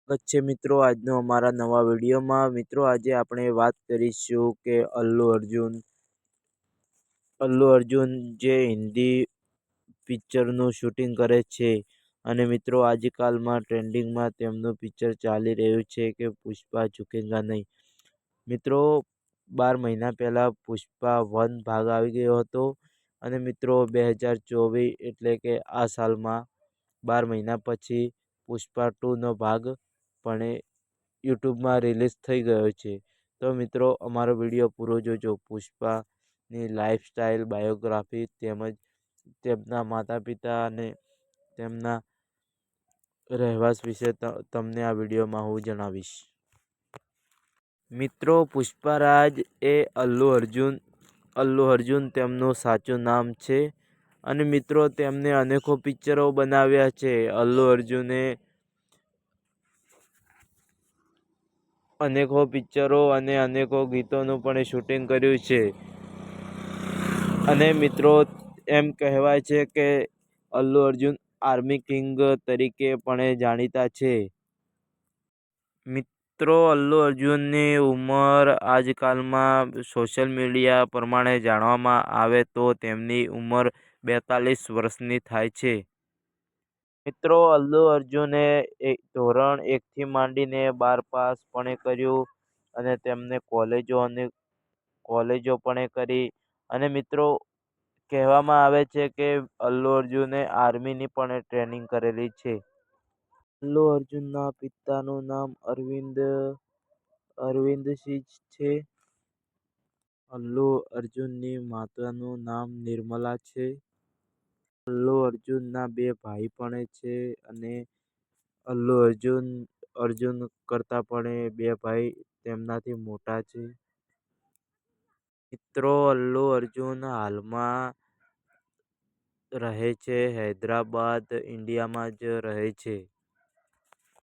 સ્વાગત છે મિત્રો આજનો અમારા નવા વિડીયોમાં. મિત્રો આજે આપણે વાત કરીશું કે અલ્લુ અર્જુન જે હિન્દી પિક્ચરનું શૂટિંગ કરે છે અને મિત્રો આજકાલમાં ટ્રેન્ડિંગમાં તેમનું પિક્ચર ચાલી રહ્યું છે કે પુષ્પા ઝુકેગા નહીં. મિત્રો 12 મહિના પહેલા પુષ્પા 1 ભાગ આવી ગયો હતો અને મિત્રો 2024 એટલે કે આ સાલમાં 12 મહિના પછી પુષ્પા 2નો ભાગ પણ યુટ્યુબમાં રિલીઝ થઈ ગયો છે. તો મિત્રો અમારો વિડીયો પૂરો જોજો. પુષ્પાની લાઈફસ્ટાઈલ, બાયોગ્રાફી તેમજ તેમના માતા પિતા અને તેમના રહેવાસ વિશે તમને આ વિડીયોમાં હું જણાવીશ. મિત્રો પુષ્પરાજ એ અલ્લુ અર્જુન તેમનું સાચું નામ છે અને મિત્રો તેમને અનેકો પિક્ચરો બનાવ્યા છે. અલ્લુ અર્જુને અનેકો પિક્ચરો અને અનેકો ગીતોનું પણ શૂટિંગ કર્યું છે અને મિત્રો એમ કહેવાય છે કે અલ્લુ અર્જુન આર્મી કિંગ તરીકે પણ જાણીતા છે. મિત્રો અલ્લુ અર્જુનની ઉંમર આજકાલમાં સોશિયલ મીડિયા પ્રમાણે જાણવામાં આવે તો તેમની ઉંમર 42 વર્ષની થાય છે. મિત્રો અલ્લુ અર્જુને ધોરણ 1 થી માંડીને 12 પાસ પણ કર્યું અને તેમને કોલેજો પણ કરી અને મિત્રો કહેવામાં આવે છે કે અલ્લુ અર્જુને આર્મીની પણ ટ્રેનિંગ કરેલી છે. અલ્લુ અર્જુનના પિતાનું નામ અરવિંદ સિંહ છે. અલ્લુ અર્જુનની માતાનું નામ નિર્મલા છે. અલ્લુ અર્જુનના 2 ભાઈ પણ છે અને અલ્લુ અર્જુન કરતા પણ 2 ભાઈ તેમનાથી મોટા છે. મિત્રો અલ્લુ અર્જુન હાલમાં રહે છે હૈદરાબાદ, ઇન્ડિયામાં જ રહે છે.